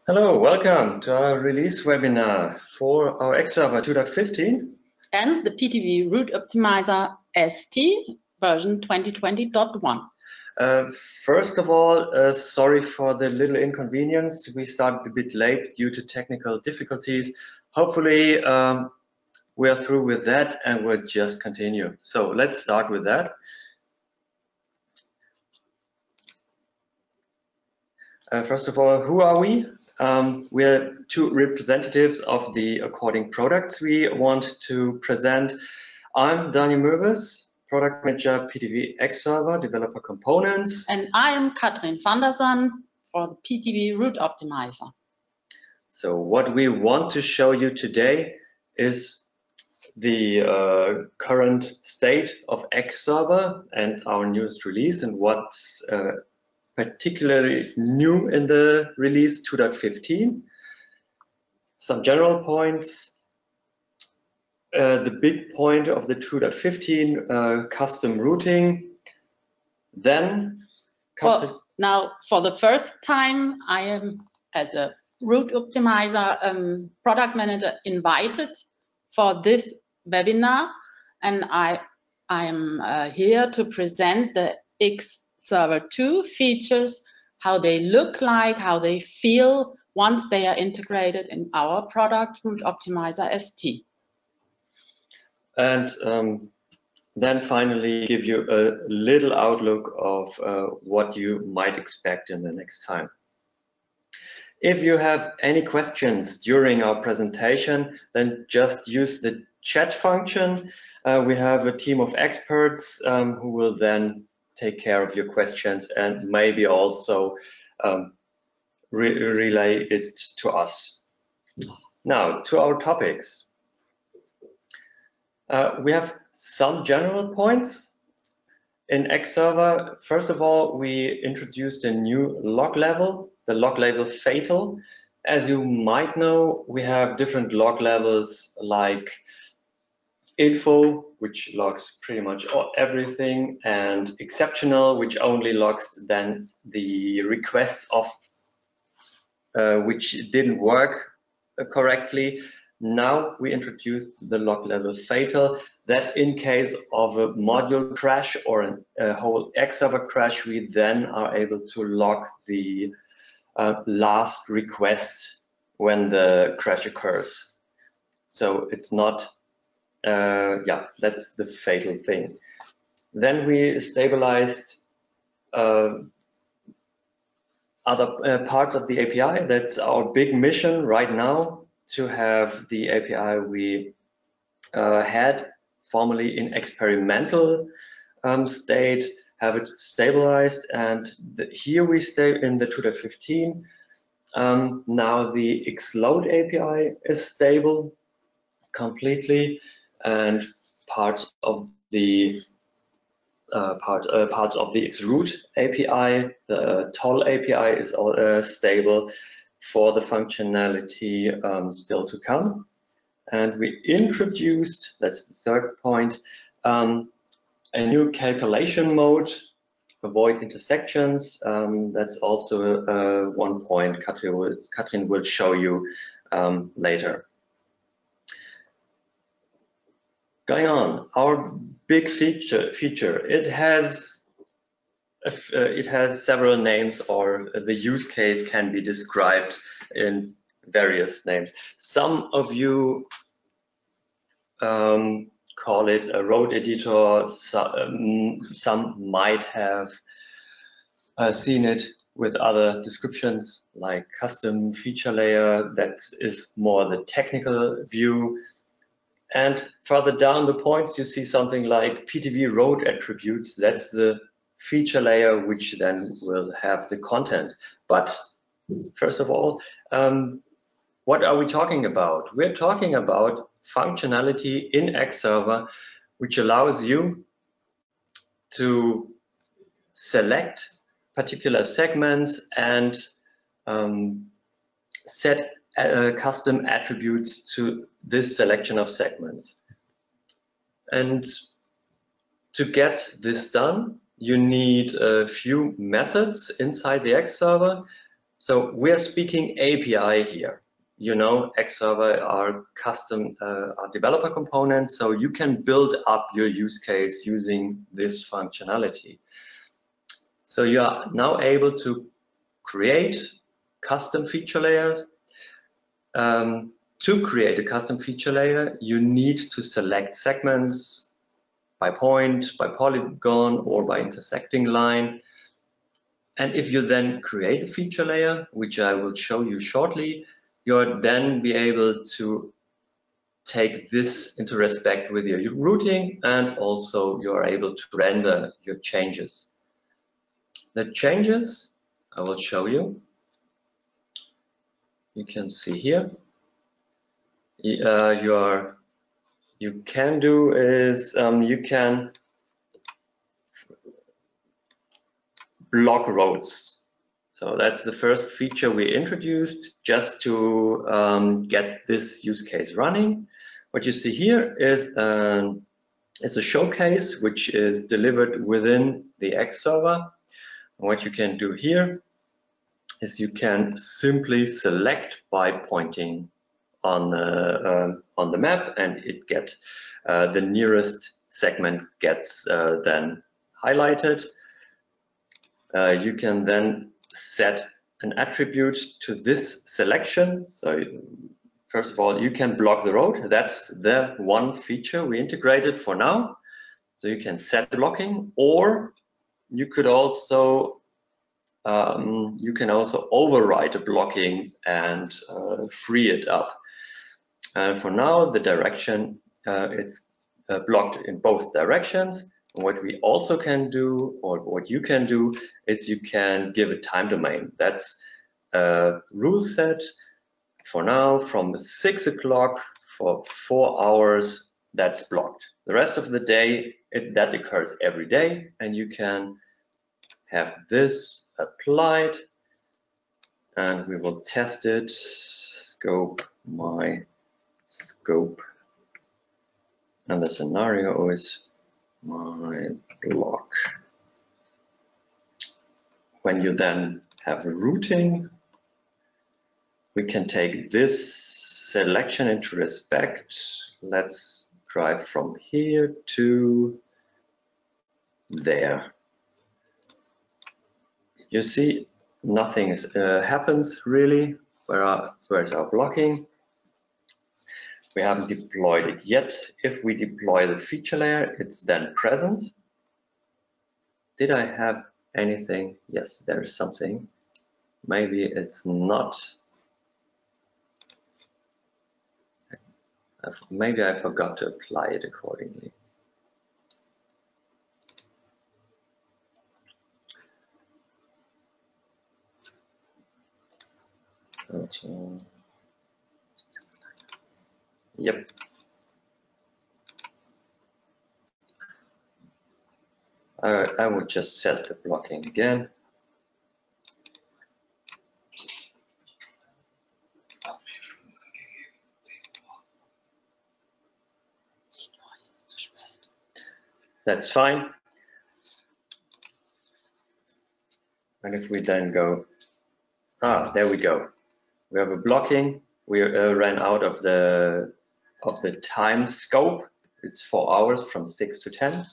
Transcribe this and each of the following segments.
Hello, welcome to our release webinar for our xServer 2.15 and the PTV Route Optimizer ST version 2020.1. First of all, sorry for the little inconvenience. We started a bit late due to technical difficulties. Hopefully, we are through with that and we'll just continue. So let's start with that. First of all, who are we? We are two representatives of the according products we want to present. I'm Daniel Möbes, Product Manager, PTV xServer, Developer Components. And I am Katrin van der Zan for the PTV Route Optimizer. So what we want to show you today is the current state of xServer and our newest release and what's particularly new in the release 2.15. Some general points. The big point of the 2.15, custom routing. Then, now for the first time, I am, as a route optimizer product manager, invited for this webinar, and I am here to present the xServer 2 features, how they look like, how they feel once they are integrated in our product Route Optimizer ST. And then finally give you a little outlook of what you might expect in the next time. If you have any questions during our presentation, then just use the chat function. We have a team of experts who will then take care of your questions and maybe also relay it to us. Now, to our topics. We have some general points in xServer. First of all, we introduced a new log level, the log level fatal. As you might know, we have different log levels like info, which logs pretty much everything, and exceptional, which only logs then the requests of which didn't work correctly. Now we introduced the log level fatal, that in case of a module crash or a whole xServer crash, we then are able to log the last request when the crash occurs. So it's not, yeah, that's the fatal thing. Then we stabilized other parts of the API. That's our big mission right now, to have the API we had formerly in experimental state, have it stabilized, and here we stay in the 2.15. Now the xload API is stable completely, and parts of the xroute API, the toll API is all stable for the functionality still to come. And we introduced, that's the third point, a new calculation mode, avoid intersections. That's also one point Katrin will show you later. Going on, our big feature, it has several names, or the use case can be described in various names. Some of you call it a road editor. Some might have seen it with other descriptions like custom feature layer. That is more the technical view. And further down the points, you see something like PTV Road Attributes. That's the feature layer which then will have the content. But first of all, what are we talking about? We're talking about functionality in xServer which allows you to select particular segments and set custom attributes to this selection of segments. And to get this done, you need a few methods inside the xServer So we're speaking API here. You know, xServer are custom are developer components, so you can build up your use case using this functionality. So you are now able to create custom feature layers. To create a custom feature layer, you need to select segments by point, by polygon, or by intersecting line. And if you then create a feature layer, which I will show you shortly, you'll then be able to take this into respect with your routing, and also you're able to render your changes. The changes I will show you. You can see here. You can do is you can block roads. So that's the first feature we introduced just to get this use case running. What you see here is a showcase which is delivered within the xServer. What you can do here is you can simply select by pointing on the map, and it gets the nearest segment gets then highlighted. You can then set an attribute to this selection. So first of all, you can block the road. That's the one feature we integrated for now. So you can set blocking, or you could also override a blocking and free it up. For now, the direction it's blocked in both directions. And what we also can do, or what you can do, is you can give a time domain. That's a rule set for now from 6 o'clock for 4 hours. That's blocked. The rest of the day, that occurs every day, and you can have this applied, and we will test it. Scope, my scope, and the scenario is my block. When you then have routing, we can take this selection into respect. Let's drive from here to there. You see, nothing happens really. Where's our blocking? We haven't deployed it yet. If we deploy the feature layer, it's then present. Did I have anything? Yes, there is something. Maybe it's not. Maybe I forgot to apply it accordingly. Yep. I would just set the blocking again. That's fine. And if we then go, there we go. We have a blocking. We ran out of the time scope. It's 4 hours from 6 to 10.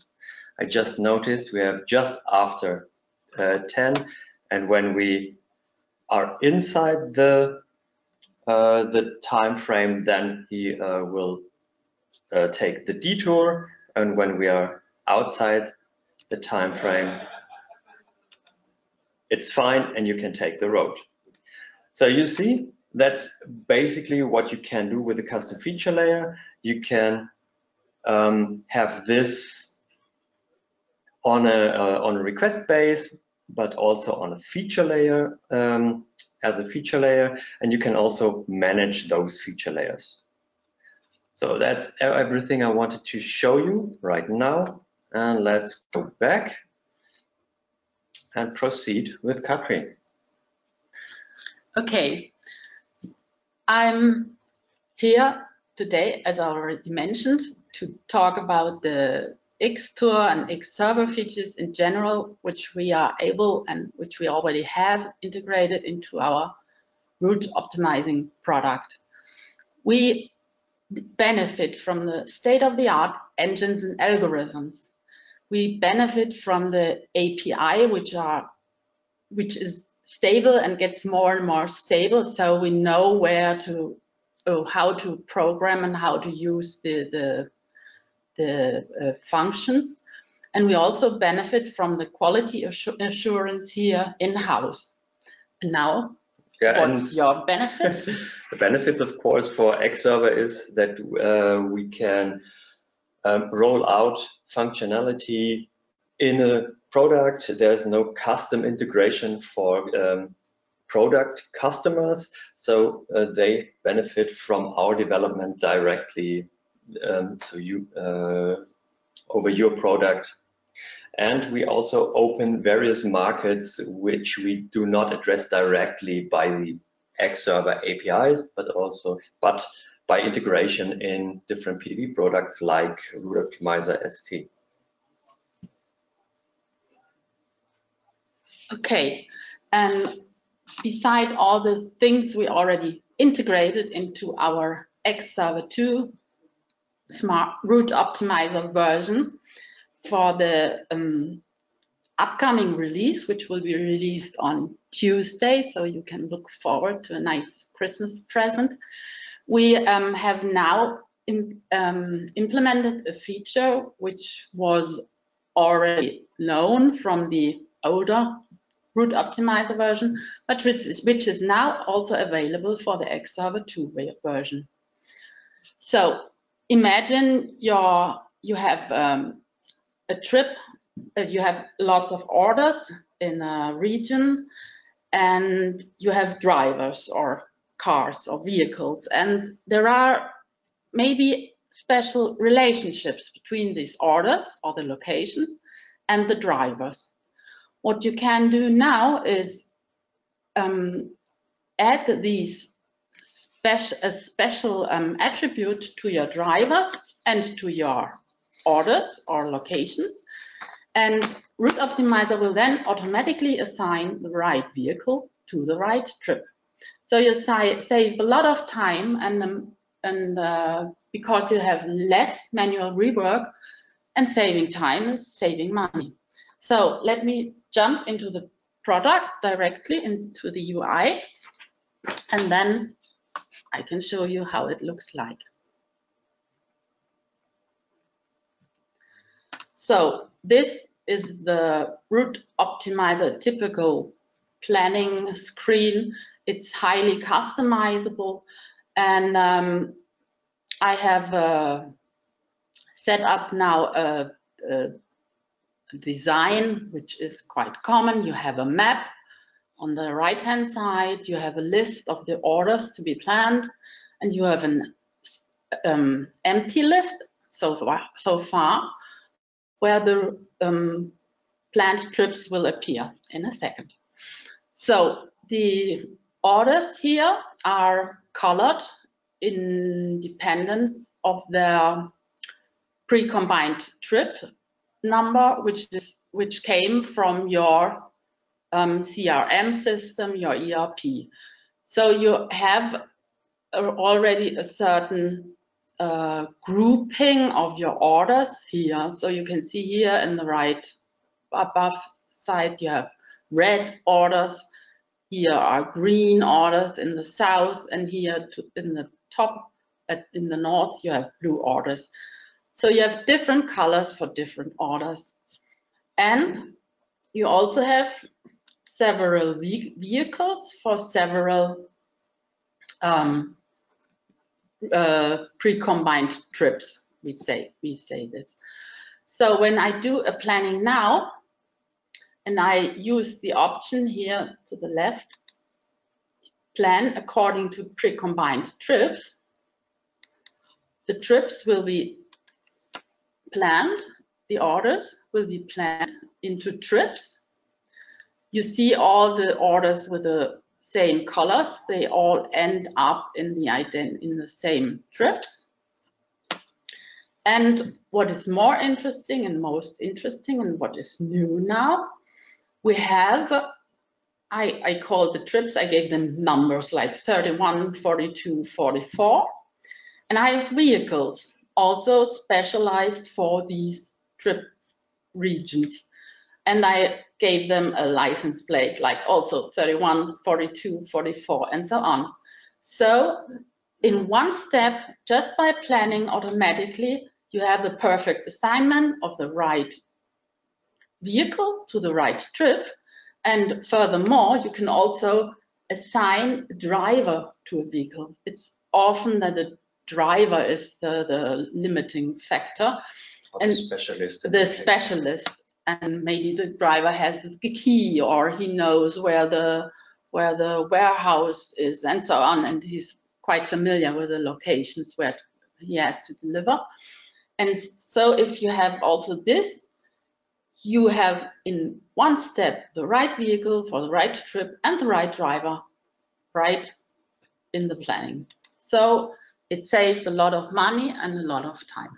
I just noticed we have just after 10, and when we are inside the time frame, then he will take the detour, and when we are outside the time frame, it's fine, and you can take the road. So you see, that's basically what you can do with a custom feature layer. You can have this on a request base, but also on a feature layer as a feature layer, and you can also manage those feature layers. So that's everything I wanted to show you right now, and let's go back and proceed with Katrin. Okay, I'm here today, as I already mentioned, to talk about the xTour and xServer features in general, which we are able and which we already have integrated into our route optimizing product. We benefit from the state-of-the-art engines and algorithms. We benefit from the API, which is stable and gets more and more stable, so we know how to program and how to use the functions. And we also benefit from the quality assurance here in-house. And now, what's your benefits? The benefits, of course, for xServer is that we can roll out functionality in a product. There's no custom integration for product customers, so they benefit from our development directly. So you over your product. And we also open various markets which we do not address directly by the xServer APIs, but by integration in different PTV products like Route Optimizer ST. Okay, and beside all the things we already integrated into our xServer 2 Smart Route Optimizer version, for the upcoming release, which will be released on Tuesday, so you can look forward to a nice Christmas present, we have now implemented a feature which was already known from the older Route Optimizer version, but which is now also available for the xServer 2 version. So imagine you have a trip, you have lots of orders in a region, and you have drivers or cars or vehicles, and there are maybe special relationships between these orders or the locations and the drivers. What you can do now is add these special attribute to your drivers and to your orders or locations, and Route Optimizer will then automatically assign the right vehicle to the right trip. So you save a lot of time, and because you have less manual rework, and saving time is saving money. So let me jump into the product directly into the UI, and then I can show you how it looks like. So this is the Route Optimizer typical planning screen. It's highly customizable, and I have set up now a design which is quite common. You have a map on the right hand side, you have a list of the orders to be planned, and you have an empty list so far where the planned trips will appear in a second. So the orders here are colored independent of their pre-combined trip number, which came from your CRM system, your ERP. So you have already a certain grouping of your orders here. So you can see here in the right above side, you have red orders. Here are green orders in the south, and here in the top, in the north, you have blue orders. So you have different colors for different orders. And you also have several vehicles for several pre-combined trips, we say this. So when I do a planning now, and I use the option here to the left, plan according to pre-combined trips, the trips will be planned, the orders will be planned into trips. You see all the orders with the same colors, they all end up in the same trips. And what is more interesting and most interesting and what is new now, we have, I call the trips, I gave them numbers like 31, 42, 44. And I have vehicles also specialized for these trip regions. And I gave them a license plate, like also 31, 42, 44, and so on. So in one step, just by planning automatically, you have a perfect assignment of the right vehicle to the right trip. And furthermore, you can also assign a driver to a vehicle. It's often that the driver is the limiting factor. Or and the specialist, and maybe the driver has the key, or he knows where the warehouse is, and so on, and he's quite familiar with the locations where he has to deliver. And so if you have also this, you have in one step the right vehicle for the right trip and the right driver right in the planning. So it saves a lot of money and a lot of time.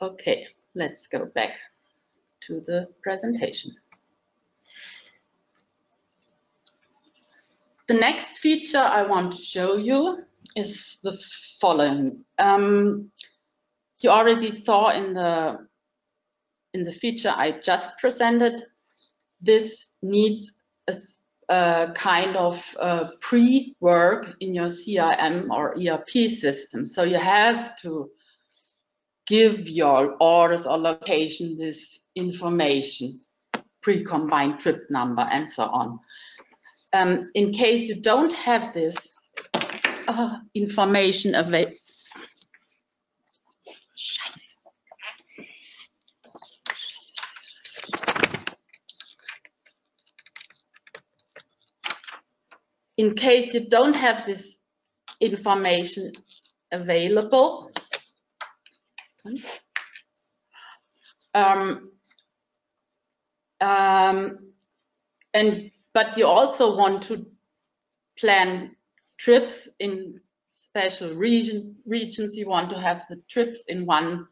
Okay, let's go back to the presentation. The next feature I want to show you is the following. You already saw in the feature I just presented, this needs a kind of pre-work in your CRM or ERP system. So you have to give your orders or location this information, pre-combined trip number, and so on. In case you don't have this information available, but you also want to plan trips in special regions. You want to have the trips in one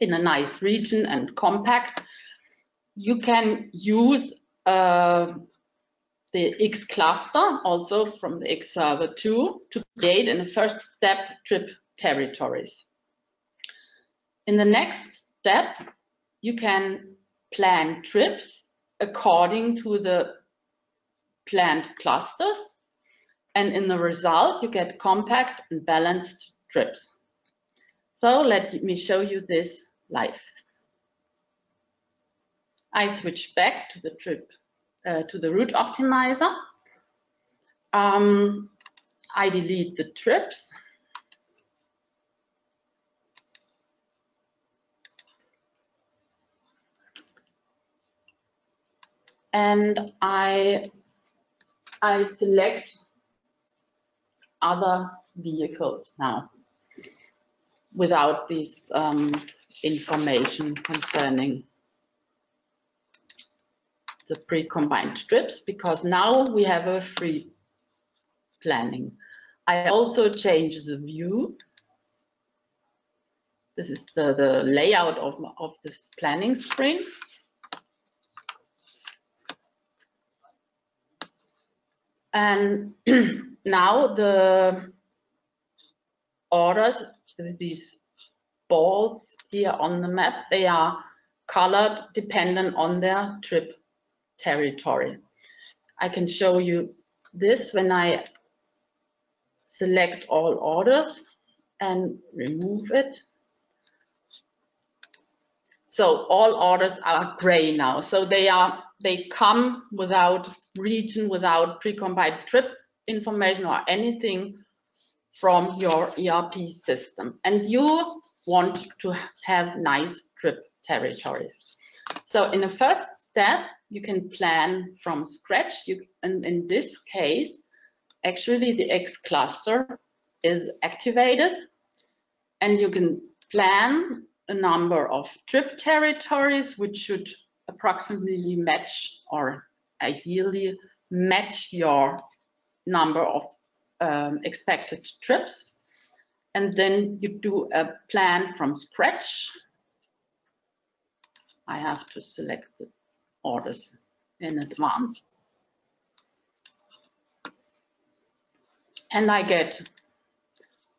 in a nice region and compact. You can use the xCluster, also from the xServer 2, to create in the first step trip territories. In the next step, you can plan trips according to the planned clusters, and in the result you get compact and balanced trips. So let me show you this live. I switch back to the trip to the Route Optimizer. I delete the trips. And I select other vehicles now without this information concerning the pre-combined trips, because now we have a free planning. I also change the view. This is the layout of this planning screen. And now the orders, these balls here on the map, they are colored dependent on their trip territory. I can show you this when I select all orders and remove it. So all orders are gray now. So they come without region, without pre-combined trip information or anything from your ERP system. And you want to have nice trip territories. So in the first step, you can plan from scratch. And in this case, actually the xCluster is activated, and you can plan a number of trip territories which should approximately match, or ideally match your number of expected trips. And then you do a plan from scratch. I have to select the orders in advance. And I get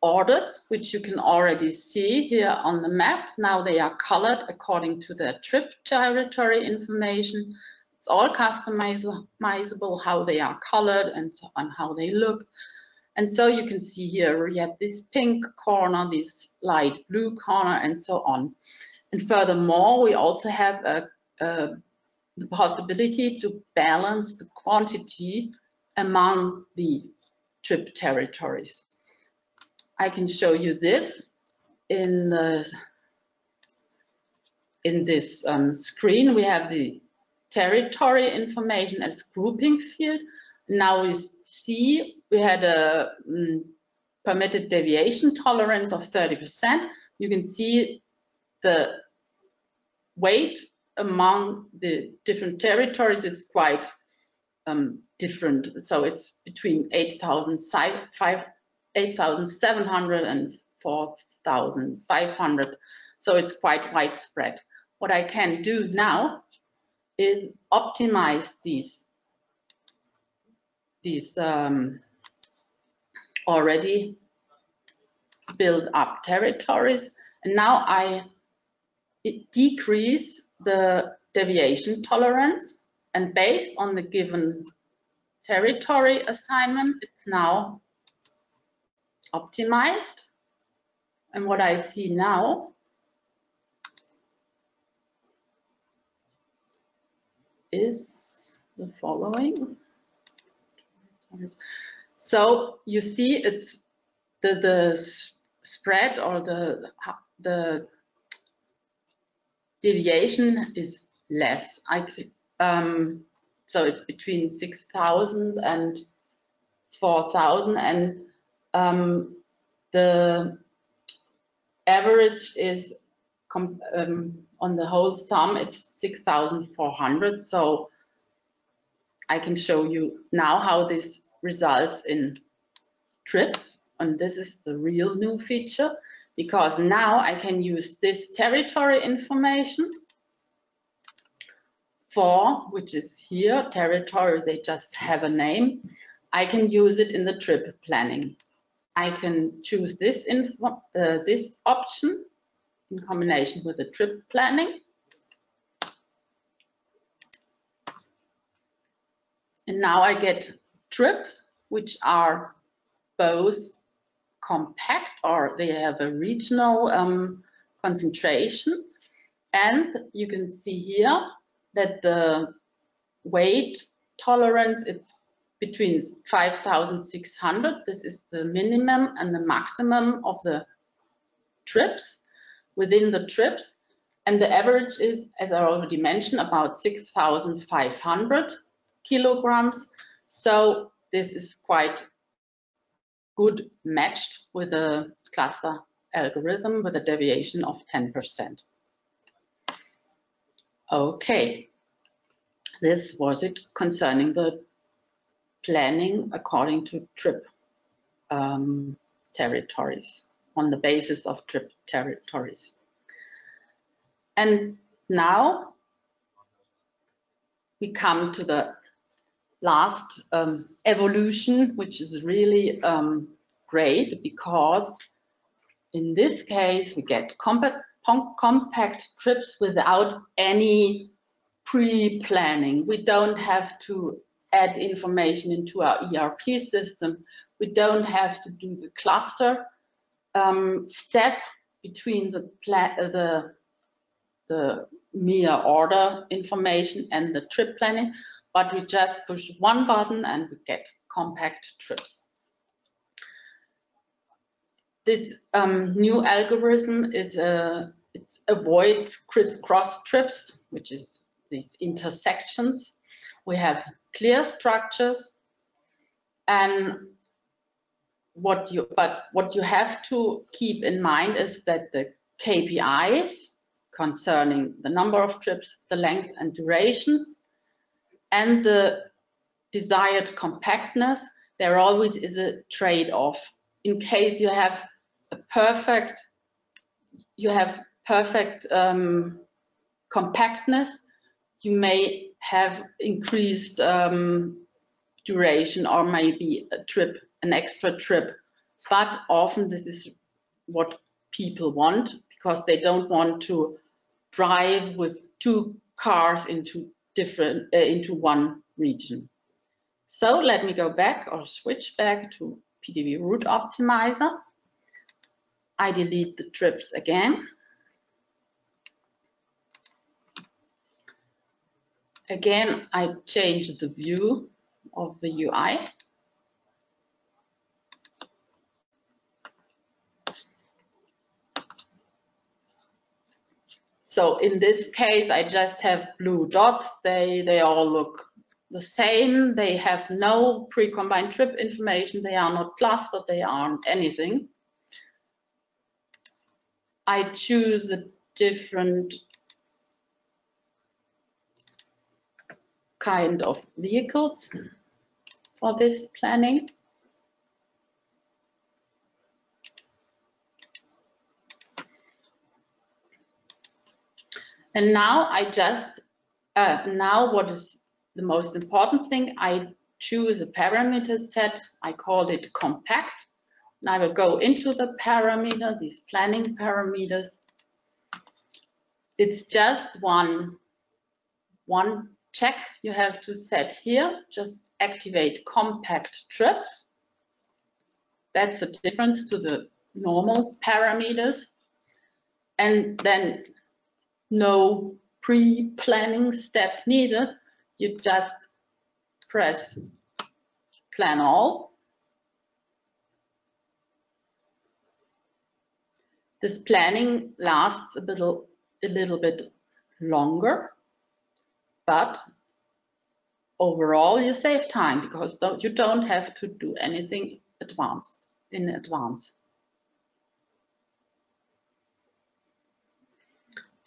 orders, which you can already see here on the map. Now they are colored according to the trip territory information. It's all customizable, how they are colored and so on, how they look. And so you can see here we have this pink corner, this light blue corner, and so on. And furthermore, we also have the possibility to balance the quantity among the trip territories. I can show you this in this screen. We have the territory information as grouping field. Now we see we had a permitted deviation tolerance of 30%. You can see the weight among the different territories is quite different. So it's between 8,700 and 4,500. So it's quite widespread. What I can do now is optimize these already built up territories. And now I decrease the deviation tolerance, and based on the given territory assignment, it's now optimized. And what I see now is the following. So you see it's the spread, or the deviation is less. So it's between 6,000 and 4,000, and the average is on the whole sum, it's 6,400. So I can show you now how this results in trips, and this is the real new feature, because now I can use this territory information which is here, territory, they just have a name. I can use it in the trip planning. I can choose this option in combination with the trip planning. And now I get trips which are both compact, or they have a regional concentration. And you can see here that the weight tolerance, it's between 5,600. This is the minimum and the maximum of the trips within the trips. And the average is, as I already mentioned, about 6,500 kilograms. So this is quite good matched with a cluster algorithm with a deviation of 10%. Okay, this was it concerning the planning according to trip territories, on the basis of trip territories. And now we come to the last evolution, which is really great, because in this case we get compact trips without any pre-planning. We don't have to add information into our ERP system. We don't have to do the cluster step between the mere order information and the trip planning, but we just push one button and we get compact trips. This new algorithm is it avoids crisscross trips, which is these intersections. We have clear structures, and what you have to keep in mind is that the KPIs concerning the number of trips, the length and durations, and the desired compactness, there always is a trade-off. In case you have a perfect compactness, you may have increased duration or maybe an extra trip. But often this is what people want, because they don't want to drive with two cars into one region. So let me go back or switch back to PTV Route Optimizer. I delete the trips again. Again, I change the view of the UI. So in this case, I just have blue dots. They all look the same. They have no pre-combined trip information. They are not clustered. They aren't anything. I choose a different kind of vehicles for this planning. And now I just, now what is the most important thing, I choose a parameter set. I called it compact. And I will go into the parameter, these planning parameters. It's just one check you have to set here. Just activate compact trips. That's the difference to the normal parameters. And then no pre-planning step needed. You just press plan all. This planning lasts a little bit longer, but overall you save time, because you don't have to do anything in advance.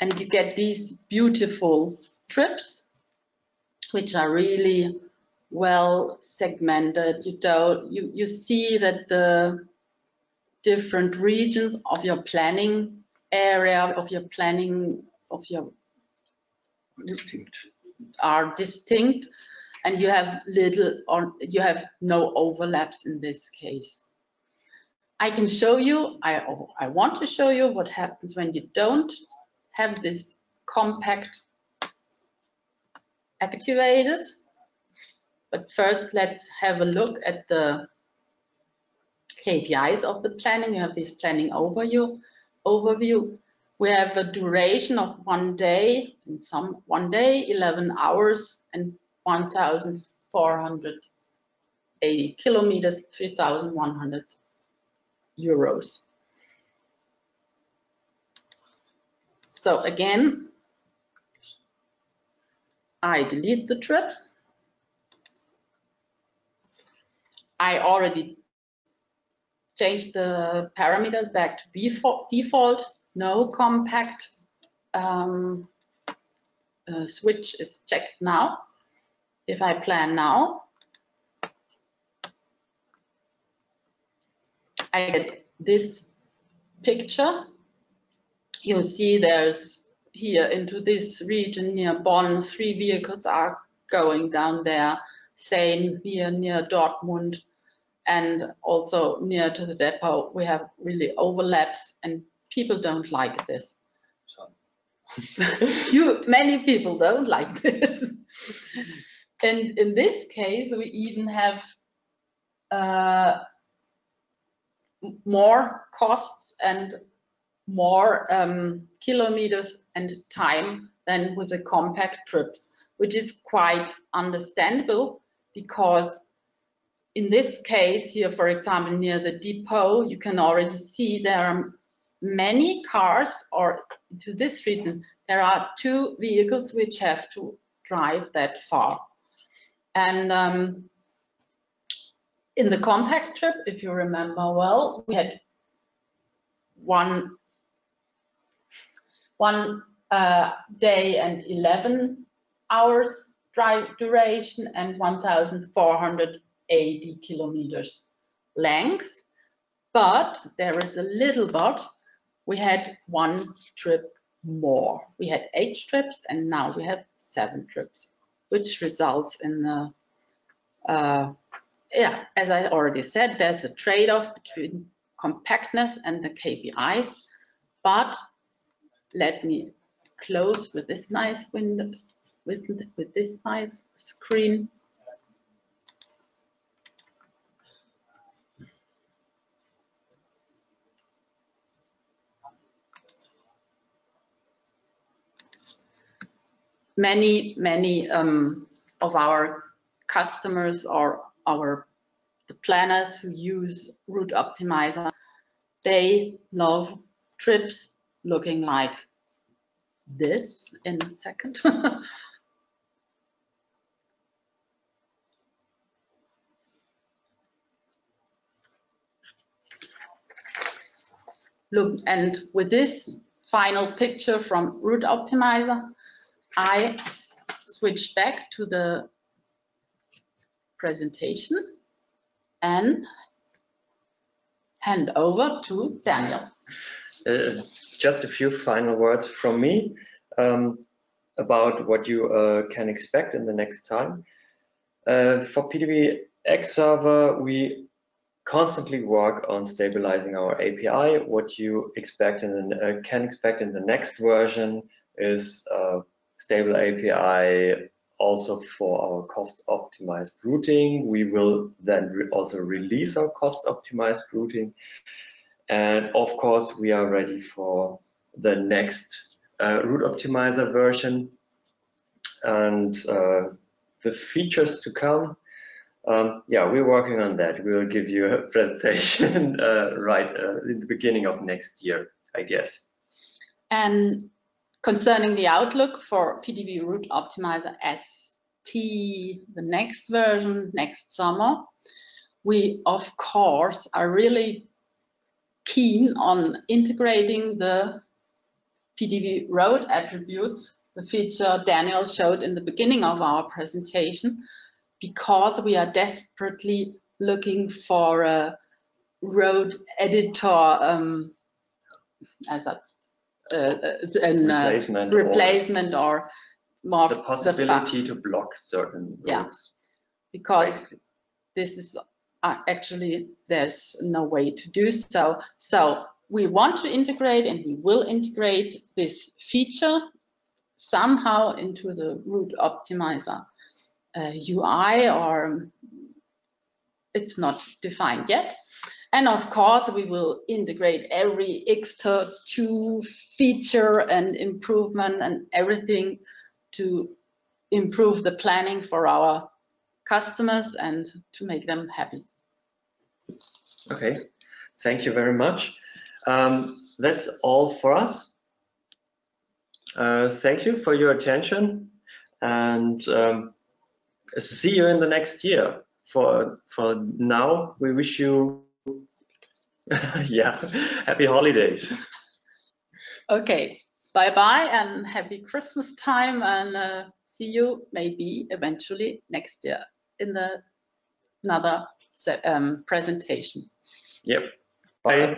And you get these beautiful trips, which are really well segmented. You see that the different regions of your planning area, are distinct, and you have you have no overlaps in this case. I can show you, I want to show you what happens when you don't have this compact activated. But first, let's have a look at the KPIs of the planning. You have this planning overview. We have a duration of 1 day, 11 hours and 1,480 kilometers, 3,100 euros. So again, I delete the trips. I already changed the parameters back to default. No compact. Switch is checked now. If I plan now, I get this picture. You see there's here into this region near Bonn, 3 vehicles are going down there. Same here near Dortmund, and also near to the depot. We have really overlaps, and people don't like this. Many people don't like this. And in this case, we even have more costs and more kilometers and time than with the compact trips, which is quite understandable, because in this case here, for example, near the depot, you can already see there are many cars, or to this region, there are 2 vehicles which have to drive that far. And in the compact trip, if you remember well, we had one day and 11 hours drive duration and 1,480 kilometers length. But there is a little but. We had one trip more. We had 8 trips and now we have 7 trips, which results in the, as I already said, there's a trade-off between compactness and the KPIs. But let me close with this nice window, with this nice screen. Many of our customers or the planners who use Route Optimizer, they love trips looking like this in a second. Look, and with this final picture from Route Optimizer, I switch back to the presentation and hand over to Daniel. Just a few final words from me about what you can expect in the next time. For PTV xServer, we constantly work on stabilizing our API. What you expect can expect in the next version is stable API also for our cost optimized routing. We will then also release our cost optimized routing. And of course, we are ready for the next Route Optimizer version and the features to come. Yeah, we're working on that. We will give you a presentation right in the beginning of next year, I guess. And concerning the outlook for PTV Route Optimizer ST, the next version, next summer, we of course are really keen on integrating the PTV Road Attributes, the feature Daniel showed in the beginning of our presentation, because we are desperately looking for a road editor as that's replacement or more the possibility to block certain routes. Because basically, this is actually there's no way to do so. So we want to integrate, and we will integrate this feature somehow into the Route Optimizer UI, or it's not defined yet. And of course, we will integrate every xTour feature and improvement and everything to improve the planning for our customers and to make them happy. Okay, thank you very much. That's all for us. Thank you for your attention, and see you in the next year. For now, we wish you yeah, happy holidays. Okay, bye-bye and happy Christmas time, and see you maybe eventually next year in another presentation. Yep, bye.